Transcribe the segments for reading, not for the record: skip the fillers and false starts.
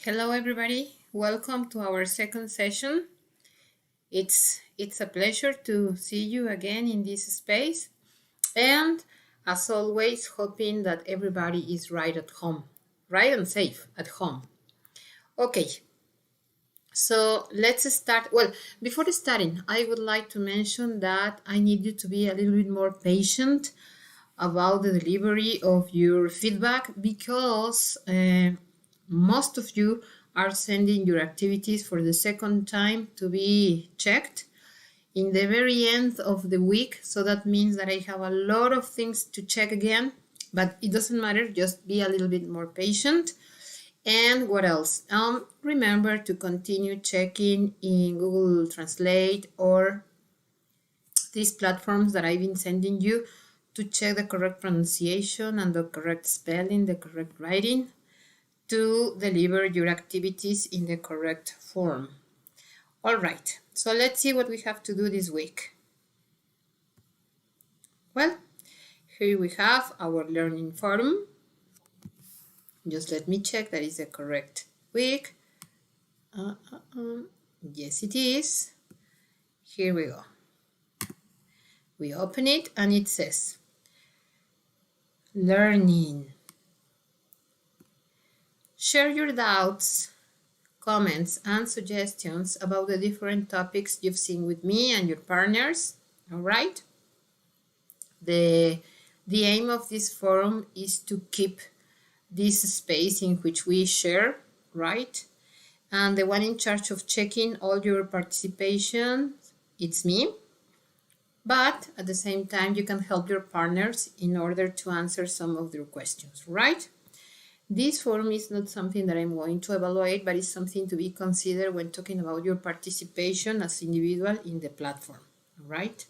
Hello everybody, welcome to our second session. It's a pleasure to see you again in this space, and as always hoping that everybody is right at home, right and safe at home. Okay, so let's start. Well, before starting, I would like to mention that I need you to be a little bit more patient about the delivery of your feedback because most of you are sending your activities for the second time to be checked in the very end of the week. So that means that I have a lot of things to check again, but it doesn't matter. Just be a little bit more patient. And what else? Remember to continue checking in Google Translate or these platforms that I've been sending you to check the correct pronunciation and the correct spelling, the correct writing, to deliver your activities in the correct form. All right, so let's see what we have to do this week. Well, here we have our learning forum. Just let me check that is the correct week. Yes, it is. Here we go. We open it and it says, learning. Share your doubts, comments, and suggestions about the different topics you've seen with me and your partners. All right? The aim of this forum is to keep this space in which we share, right? And the one in charge of checking all your participation, it's me. But at the same time, you can help your partners in order to answer some of their questions, right? This forum is not something that I'm going to evaluate, but it's something to be considered when talking about your participation as individual in the platform, right?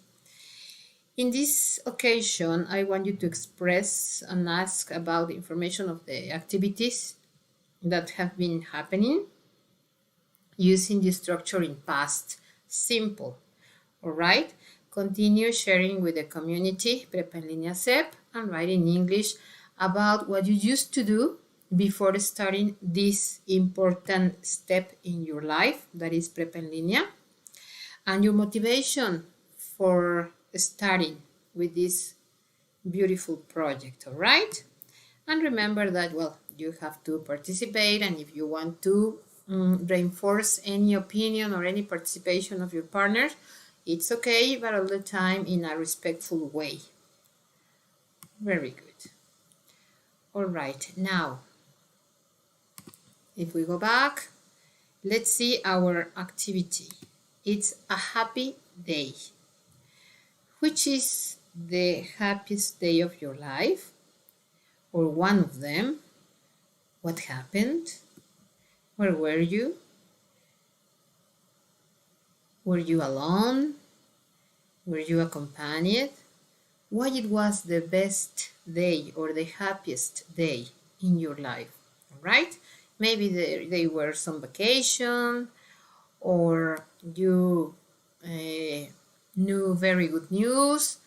In this occasion, I want you to express and ask about the information of the activities that have been happening using the structure in past simple, all right? Continue sharing with the community, Prepa en Línea CEP, and write in English about what you used to do before starting this important step in your life, that is Prepa en Línea, and your motivation for starting with this beautiful project, all right? And remember that, well, you have to participate, and if you want to reinforce any opinion or any participation of your partner, it's okay, but all the time in a respectful way. Very good. All right, now, if we go back, let's see our activity. It's a happy day. Which is the happiest day of your life? Or one of them? What happened? Where were you? Were you alone? Were you accompanied? Why it was the best day or the happiest day in your life, right? Maybe they were some vacation, or you knew very good news,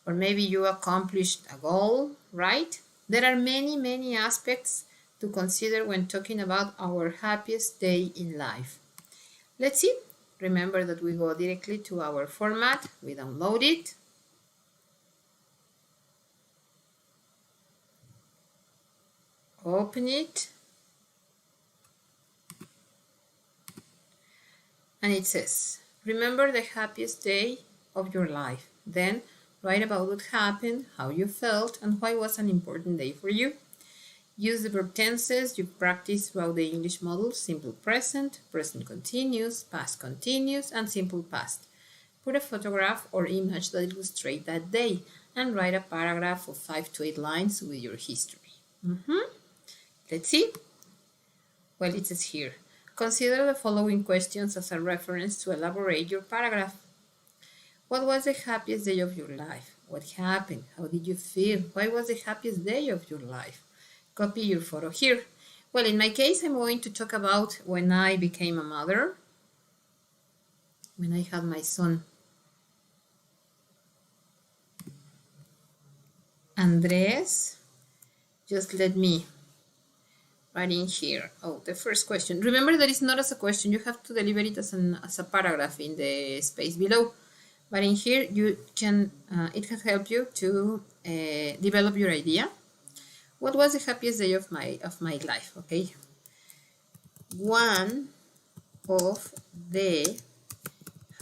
or maybe you accomplished a goal, right? There are many, many aspects to consider when talking about our happiest day in life. Let's see. Remember that we go directly to our format. We download it. Open it. And it says, remember the happiest day of your life. Then write about what happened, how you felt, and why it was an important day for you. Use the verb tenses you practiced throughout the English modules: simple present, present continuous, past continuous, and simple past. Put a photograph or image that illustrates that day, and write a paragraph of 5 to 8 lines with your history. Let's see. Well, it says here, consider the following questions as a reference to elaborate your paragraph. What was the happiest day of your life? What happened? How did you feel? Why was the happiest day of your life? Copy your photo here. Well, in my case, I'm going to talk about when I became a mother, when I had my son Andres. Just let me right in here. Oh, the first question. Remember that it's not as a question. You have to deliver it as a paragraph in the space below. But in here, you can, it can help you to develop your idea. What was the happiest day of my life? Okay. One of the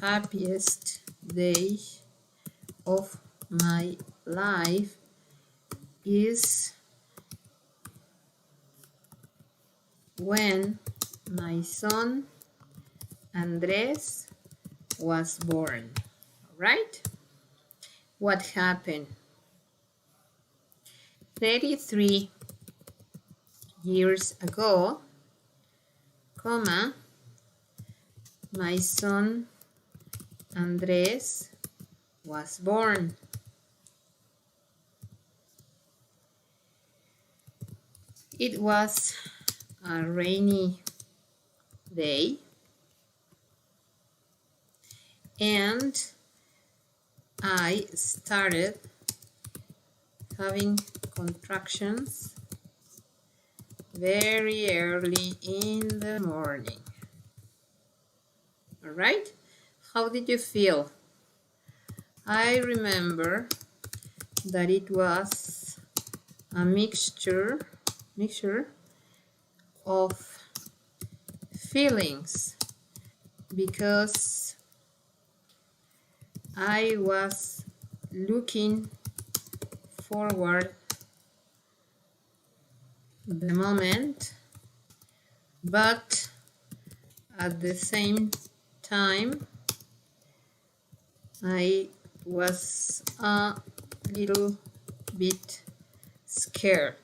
happiest day of my life is when my son Andres was born. Right? What happened? 33 years ago, comma, my son Andres was born. It was a rainy day, and I started having contractions very early in the morning. All right? How did you feel? I remember that it was a mixture of feelings, because I was looking forward the moment, but at the same time I was a little bit scared.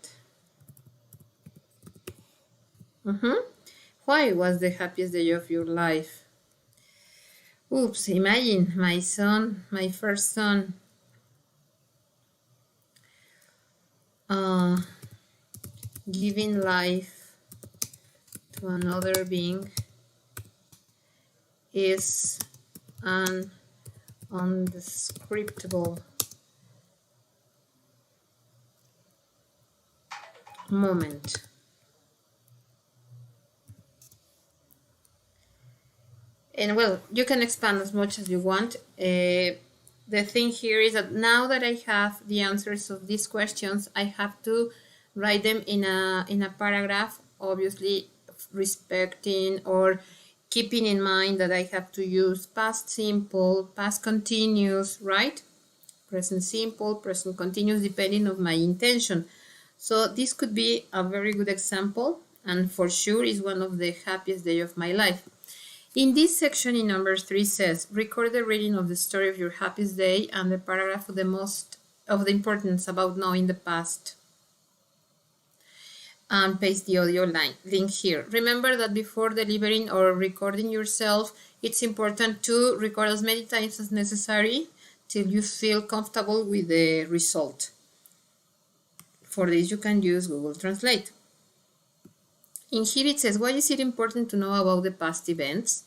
Why was the happiest day of your life? Oops, imagine my son, my first son, giving life to another being is an undescribable moment. And well, you can expand as much as you want. The thing here is that now that I have the answers of these questions, I have to write them in a paragraph, obviously respecting or keeping in mind that I have to use past simple, past continuous, right? Present simple, present continuous, depending on my intention. So this could be a very good example, and for sure is one of the happiest day of my life. In this section, in number 3 says, record the reading of the story of your happiest day and the paragraph of the importance about knowing the past. And paste the audio link here. Remember that before delivering or recording yourself, it's important to record as many times as necessary till you feel comfortable with the result. For this, you can use Google Translate. In here it says, why is it important to know about the past events?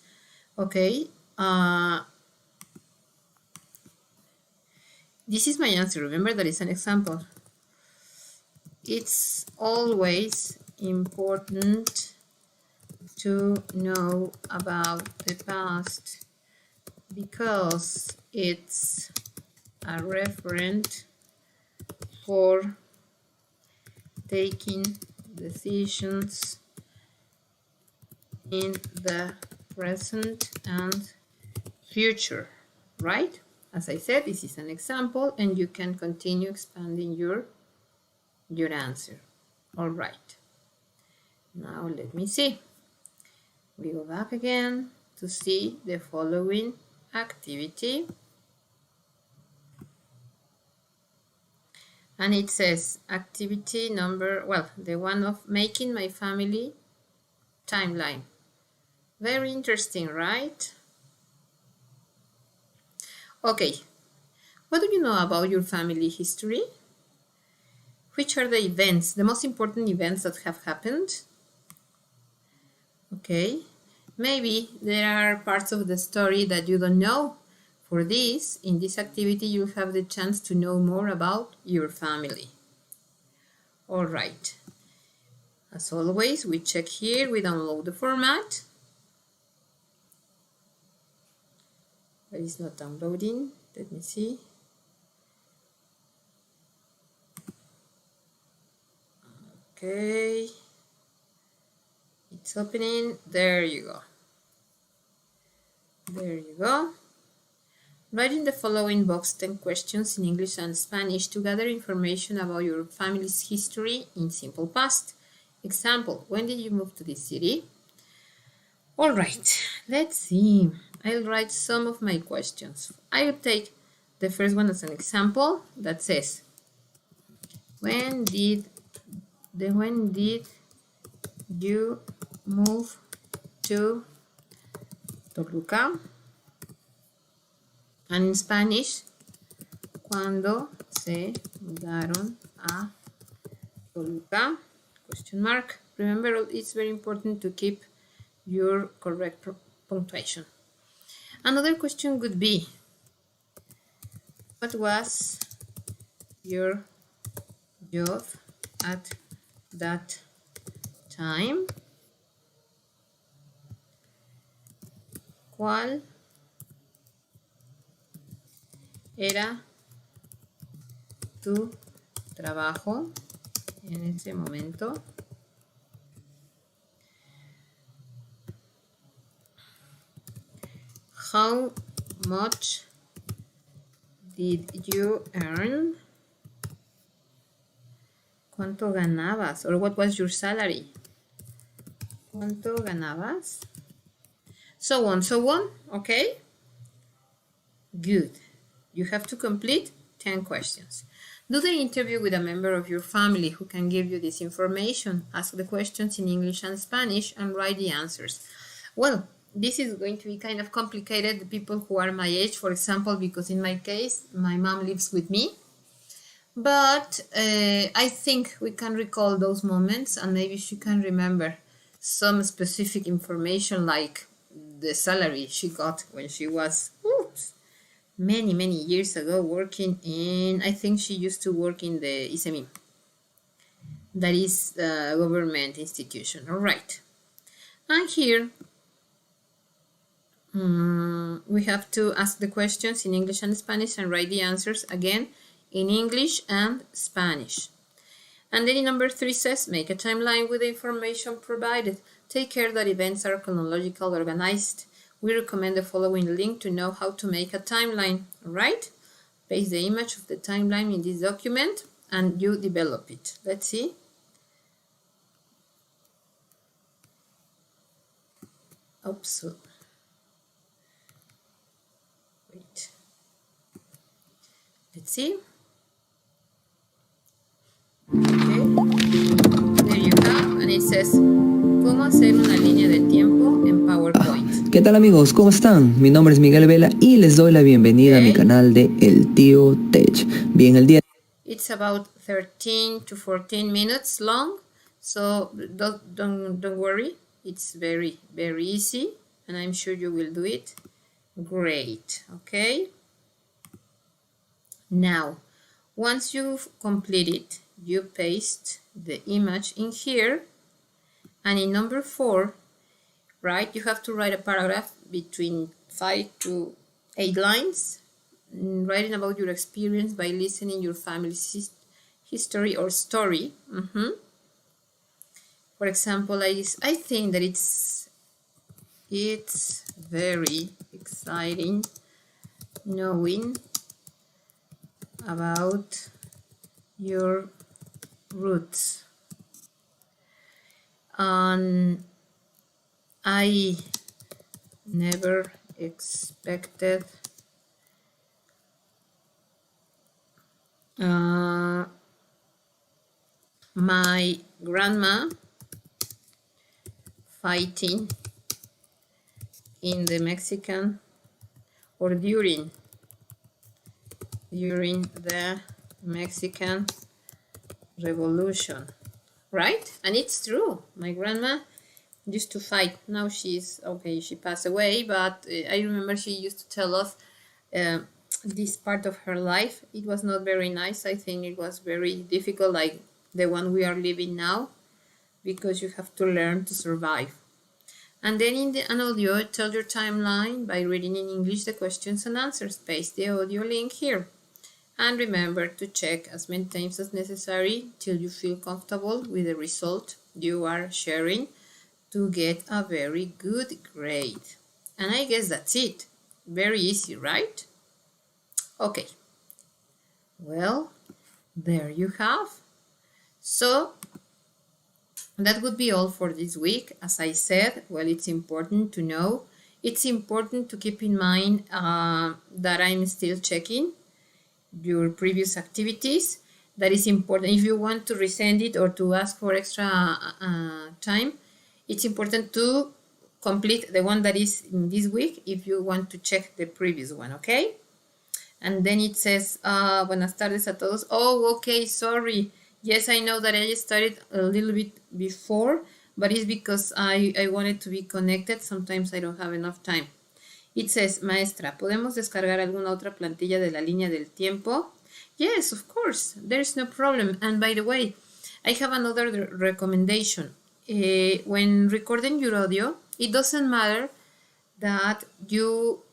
Okay, this is my answer. Remember that it's an example. It's always important to know about the past because it's a reference for taking decisions in the present and future, right? As I said, this is an example, and you can continue expanding your answer. All right. Now let me see. We go back again to see the following activity. And it says activity number, well, the one of making my family timeline. Very interesting, right? Okay, what do you know about your family history? Which are the events, the most important events that have happened? Okay, maybe there are parts of the story that you don't know. For this, in this activity, you have the chance to know more about your family. All right. As always, we check here, we download the format, but it's not downloading. Let me see. Okay, it's opening. There you go. There you go. Write in the following box 10 questions in English and Spanish to gather information about your family's history in simple past. Example, when did you move to this city? All right, let's see. I'll write some of my questions. I'll take the first one as an example that says, when did you move to Toluca? And in Spanish, ¿cuándo se mudaron a Toluca? Question mark. Remember, it's very important to keep your correct punctuation. Another question could be, what was your job at that time? ¿Cuál era tu trabajo en ese momento? How much did you earn? ¿Cuánto ganabas? Or what was your salary? ¿Cuánto ganabas? So on, okay? Good. You have to complete 10 questions. Do the interview with a member of your family who can give you this information. Ask the questions in English and Spanish and write the answers. Well, this is going to be kind of complicated, the people who are my age, for example, because in my case, my mom lives with me. But I think we can recall those moments and maybe she can remember some specific information like the salary she got when she was many years ago working in, I think she used to work in the ISEMI. That is the government institution. All right. And here we have to ask the questions in English and Spanish and write the answers again in English and Spanish. And then in number 3 says, make a timeline with the information provided. Take care that events are chronological organized. We recommend the following link to know how to make a timeline. All right? Paste the image of the timeline in this document and you develop it. Let's see. Oops. Wait. Let's see. Okay. There you have, and it says, ¿cómo hacer una línea de tiempo en PowerPoint? ¿Qué tal amigos? ¿Cómo están? Mi nombre es Miguel Vela y les doy la bienvenida a mi canal de El Tío Tech. Bien, el día... It's about 13 to 14 minutes long, so don't worry. It's very easy, and I'm sure you will do it great, okay? Now, once you've completed, you paste the image in here, and in number 4, right, you have to write a paragraph between 5 to 8 lines, writing about your experience by listening your family's history or story. For example, I think that it's very exciting knowing about your roots. And I never expected my grandma fighting in the Mexican or during the Mexican Revolution, right? And it's true. My grandma used to fight. Now she's okay, she passed away, but I remember she used to tell us this part of her life. It was not very nice. I think it was very difficult, like the one we are living now. because you have to learn to survive. And then in an audio, tell your timeline by reading in English the questions and answers. Paste the audio link here. And remember to check as many times as necessary till you feel comfortable with the result you are sharing to get a very good grade. And I guess that's it. Very easy, right? Okay. Well, there you have. So that would be all for this week. As I said, well, it's important to know. It's important to keep in mind that I'm still checking your previous activities. That is important. If you want to resend it or to ask for extra time, it's important to complete the one that is in this week if you want to check the previous one, okay? And then it says, buenas tardes a todos. Oh, okay, sorry. Yes, I know that I started a little bit before, but it's because I wanted to be connected. Sometimes I don't have enough time. It says, maestra, ¿podemos descargar alguna otra plantilla de la línea del tiempo? Yes, of course. There's no problem. And by the way, I have another recommendation. When recording your audio, it doesn't matter that you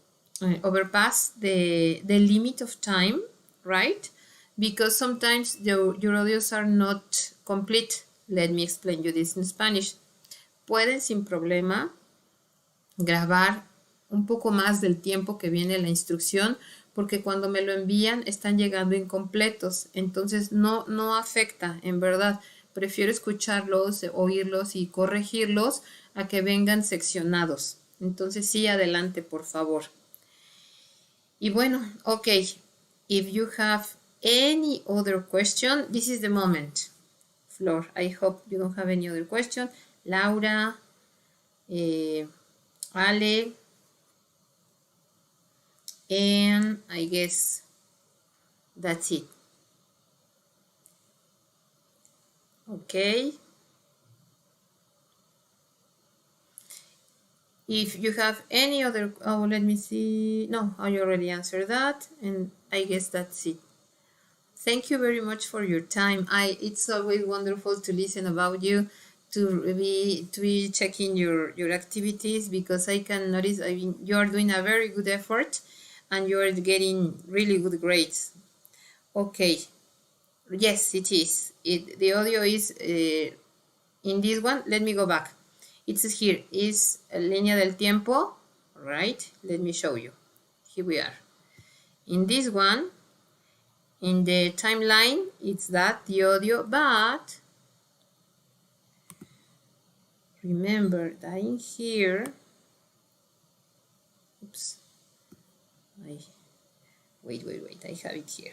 overpass the limit of time, right? Because sometimes your audios are not complete. Let me explain you this in Spanish. Pueden sin problema grabar un poco más del tiempo que viene la instrucción, porque cuando me lo envían están llegando incompletos, entonces no afecta, en verdad. Prefiero escucharlos, oírlos y corregirlos a que vengan seccionados. Entonces sí, adelante, por favor. Y bueno, okay, if you have any other question, this is the moment. Flor, I hope you don't have any other question. Laura, Ale, and I guess that's it. Okay. If you have any other, oh, let me see. No, I already answered that, and I guess that's it. Thank you very much for your time. It's always wonderful to listen about you, to be checking your activities, because I can notice, I mean, you are doing a very good effort and you are getting really good grades. Okay. Yes, it is. The audio is in this one. Let me go back. It says here is línea del tiempo, right? Let me show you. Here we are. In this one, in the timeline, it's that, the audio, but remember that in here, oops, wait, I have it here.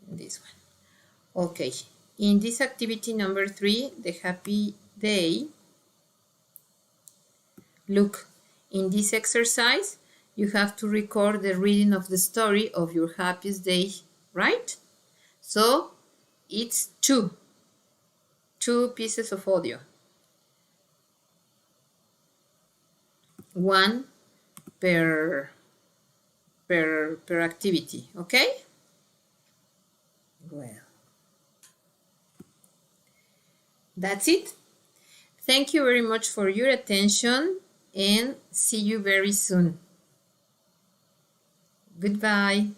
This one. Okay, in this activity number 3, the happy day, look, in this exercise you have to record the reading of the story of your happiest day, right? So it's two pieces of audio, one per activity, okay? Well, that's it. Thank you very much for your attention and see you very soon. Goodbye.